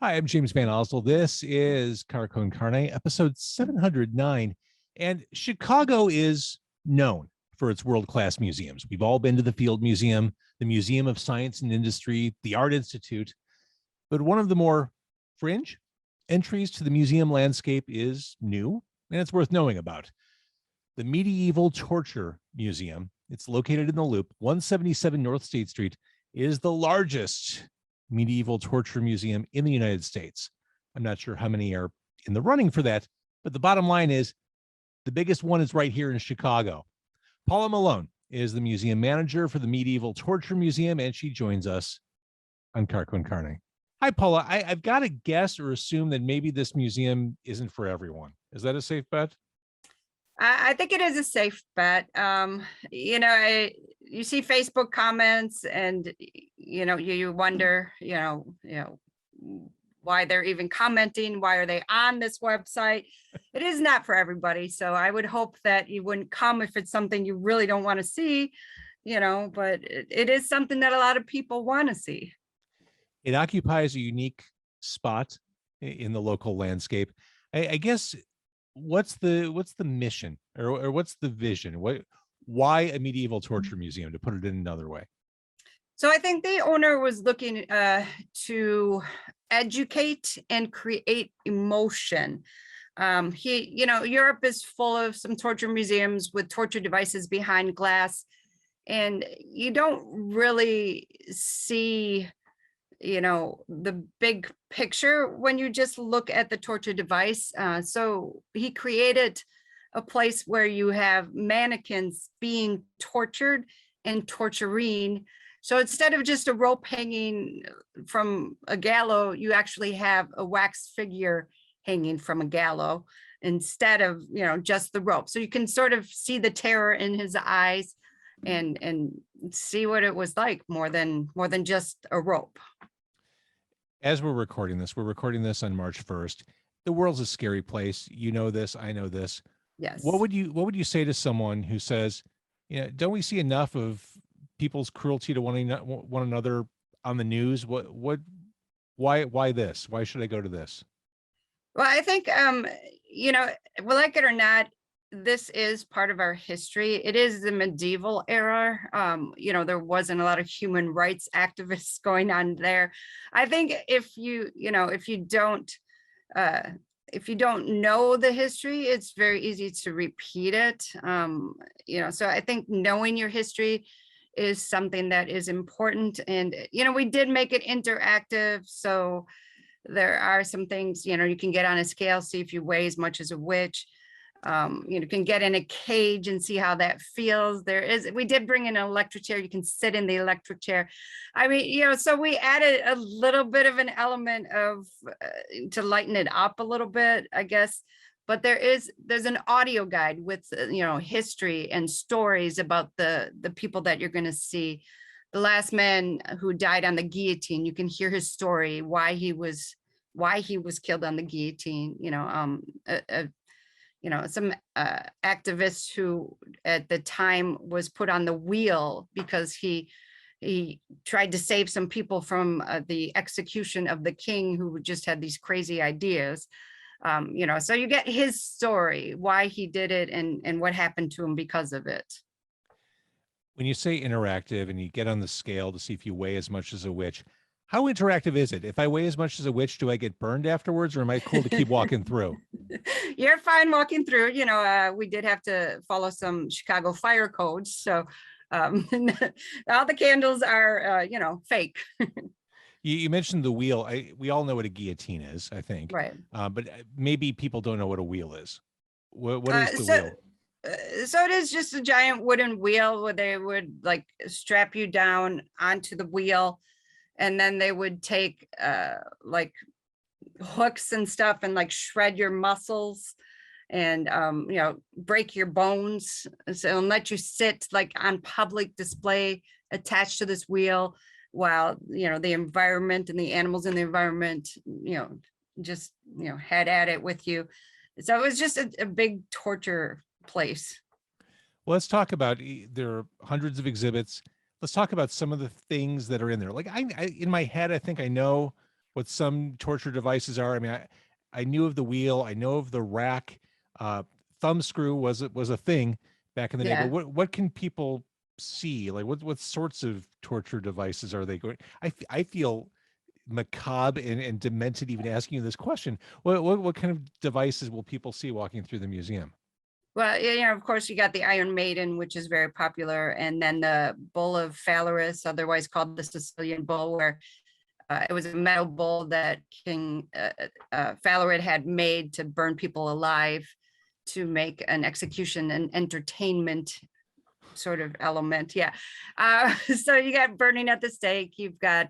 Hi, I'm James Van Oslo. This is Carcon Carne, episode 709. And Chicago is known for its world-class museums. We've all been to the Field Museum, the Museum of Science and Industry, the Art Institute. But one of the more fringe entries to the museum landscape is new, and it's worth knowing about. The Medieval Torture Museum, it's located in the Loop, 177 North State Street, is the largest medieval torture museum in the United States. I'm not sure how many are in the running for that, but the bottom line is the biggest one is right here in Chicago. Paula Malone is the museum manager for the Medieval Torture Museum, and she joins us on Carcon Carne. Hi, Paula. I've got to guess or assume that maybe this museum isn't for everyone. Is that a safe bet? I think it is a safe bet. You see Facebook comments and, you wonder, why they're even commenting. Why are they on this website? It is not for everybody. So I would hope that you wouldn't come if it's something you really don't want to see, but it is something that a lot of people want to see. It occupies a unique spot in the local landscape. I guess what's the mission or what's the vision? Why a medieval torture museum, to put it in another way? So I think the owner was looking to educate and create emotion. Europe is full of some torture museums with torture devices behind glass, and you don't really see the big picture when you just look at the torture device. So he created a place where you have mannequins being tortured and torturing. So instead of just a rope hanging from a gallows, you actually have a wax figure hanging from a gallows instead of, just the rope. So you can sort of see the terror in his eyes and see what it was like more than just a rope. As we're recording this on March 1st. The world's a scary place. You know this, I know this. Yes. What would you say to someone who says, don't we see enough of people's cruelty to one another on the news? Why this? Why should I go to this? Well, I think, like it or not, this is part of our history. It is the medieval era. There wasn't a lot of human rights activists going on there. I think if you don't know the history, it's very easy to repeat it. So I think knowing your history is something that is important. And, we did make it interactive. So there are some things, you can get on a scale, see if you weigh as much as a witch. You can get in a cage and see how that feels. We did bring in an electric chair. You can sit in the electric chair. I mean, so we added a little bit of an element of to lighten it up a little bit, I guess. But there's an audio guide with, history and stories about the people that you're going to see. The last man who died on the guillotine, you can hear his story, why he was killed on the guillotine, some activists who at the time was put on the wheel because he tried to save some people from the execution of the king who just had these crazy ideas. So you get his story, why he did it and what happened to him because of it. When you say interactive and you get on the scale to see if you weigh as much as a witch, how interactive is it? If I weigh as much as a witch, do I get burned afterwards, or am I cool to keep walking through? You're fine walking through. We did have to follow some Chicago fire codes. So all the candles are, fake. You mentioned the wheel. We all know what a guillotine is, I think. Right. But maybe people don't know what a wheel is. What is the wheel? So it is just a giant wooden wheel where they would strap you down onto the wheel. And then they would take hooks and stuff and shred your muscles and, break your bones. So and let you sit on public display attached to this wheel while, the environment and the animals in the environment, just, head at it with you. So it was just a big torture place. Well, let's talk about, there are hundreds of exhibits. Let's talk about some of the things that are in there. I in my head, I think I know what some torture devices are. I mean, I knew of the wheel, I know of the rack. Thumb screw was a thing back in the day, but Yeah. what can people see? Like what sorts of torture devices are they going? I feel macabre and demented even asking you this question. What kind of devices will people see walking through the museum? Well, of course, you got the Iron Maiden, which is very popular, and then the Bull of Phalaris, otherwise called the Sicilian Bull, where it was a metal bull that King Phalarid had made to burn people alive, to make an execution and entertainment sort of element. Yeah. So you got burning at the stake. You've got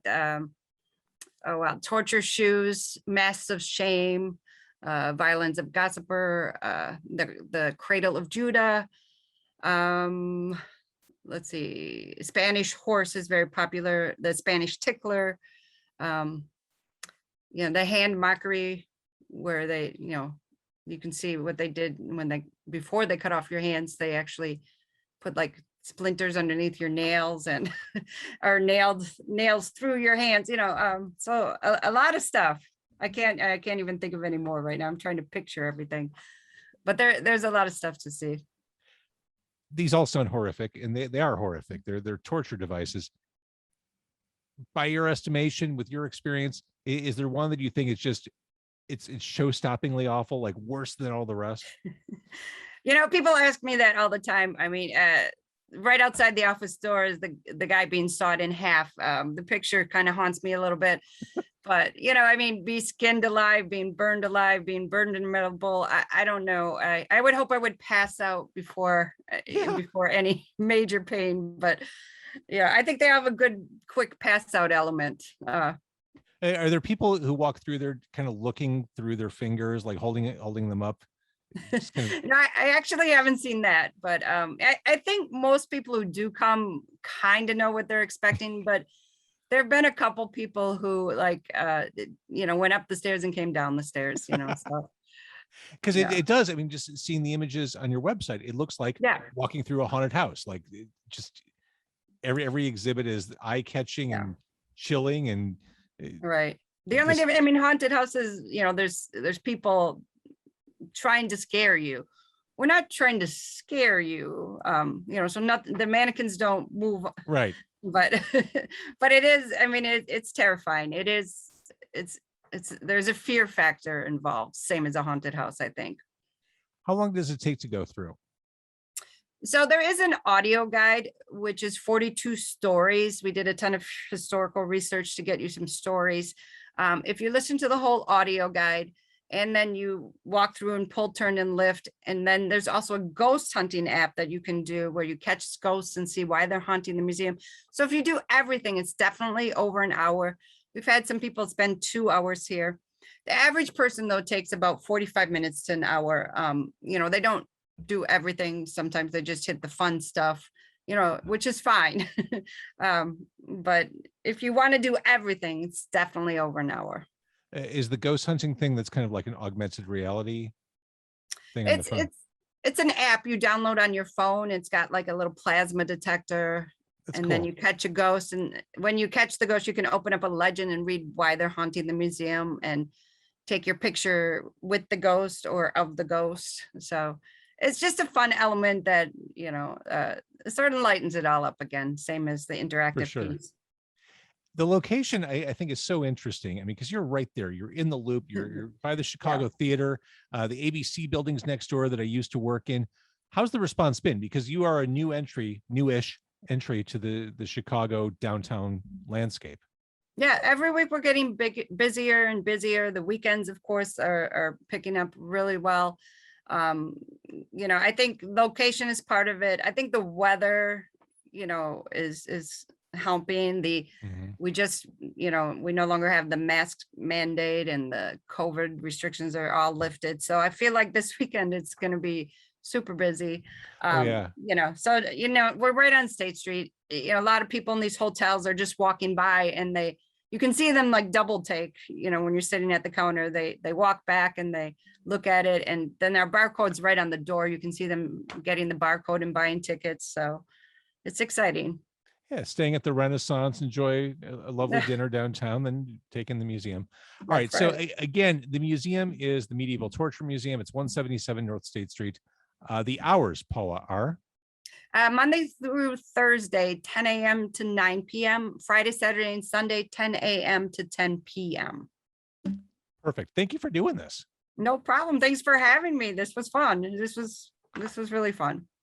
torture shoes, masks of shame, violins of gossiper, the cradle of Judah. Let's see, Spanish horse is very popular. The Spanish tickler, the hand mockery, where they, you can see what they did before they cut off your hands, they actually put like splinters underneath your nails and or nails through your hands, so a lot of stuff. I can't even think of any more right now. I'm trying to picture everything, but there's a lot of stuff to see. These all sound horrific, and they are horrific. They're torture devices. By your estimation, with your experience, is there one that you think it's show-stoppingly awful, like worse than all the rest? People ask me that all the time. I mean, right outside the office door is the guy being sawed in half. The picture kind of haunts me a little bit, but be skinned alive, being burned in a metal bowl. I don't know. I would hope I would pass out before any major pain, but I think they have a good quick pass out element. Are there people who walk through there kind of looking through their fingers, like holding them up? No, I actually haven't seen that, but I think most people who do come kind of know what they're expecting, but there have been a couple people who went up the stairs and came down the stairs, so. Because it does. I mean, just seeing the images on your website, it looks like walking through a haunted house. Like just every exhibit is eye-catching and chilling and right. The only difference, haunted houses, there's people trying to scare you. We're not trying to scare you, so the mannequins don't move, right, but but it is, it's terrifying. There's a fear factor involved, same as a haunted house, I think. How long does it take to go through? So there is an audio guide, which is 42 stories. We did a ton of historical research to get you some stories. If you listen to the whole audio guide, and then you walk through and pull, turn, and lift. And then there's also a ghost hunting app that you can do where you catch ghosts and see why they're haunting the museum. So if you do everything, it's definitely over an hour. We've had some people spend 2 hours here. The average person, though, takes about 45 minutes to an hour. They don't do everything. Sometimes they just hit the fun stuff, which is fine. But if you want to do everything, it's definitely over an hour. Is the ghost hunting thing that's kind of like an augmented reality thing on the phone? It's an app you download on your phone. It's got like a little plasma detector. That's cool. Then you catch a ghost, and when you catch the ghost, you can open up a legend and read why they're haunting the museum and take your picture with the ghost or of the ghost. So it's just a fun element that sort of lightens it all up again, same as the interactive piece. The location, I think, is so interesting. I mean, because you're right there, you're in the loop, you're by the Chicago Theater, the ABC buildings next door that I used to work in. How's the response been? Because you are a newish entry to the Chicago downtown landscape. Yeah, every week we're getting busier and busier. The weekends, of course, are picking up really well. I think location is part of it. I think the weather, is helping. We just, we no longer have the mask mandate, and the COVID restrictions are all lifted. So I feel like this weekend it's going to be super busy. So we're right on State Street. A lot of people in these hotels are just walking by, and you can see them like double take, when you're sitting at the counter, they walk back and they look at it, and then our barcode's right on the door. You can see them getting the barcode and buying tickets. So it's exciting. Yeah, staying at the Renaissance, enjoy a lovely dinner downtown, then taking the museum. All right. That's So right. again, the museum is the Medieval Torture Museum. It's 177 North State Street. The hours, Paula, are Monday through Thursday, 10 a.m. to 9 p.m. Friday, Saturday, and Sunday, 10 a.m. to 10 p.m. perfect. Thank you for doing this. No problem. Thanks for having me. This was fun. This was really fun.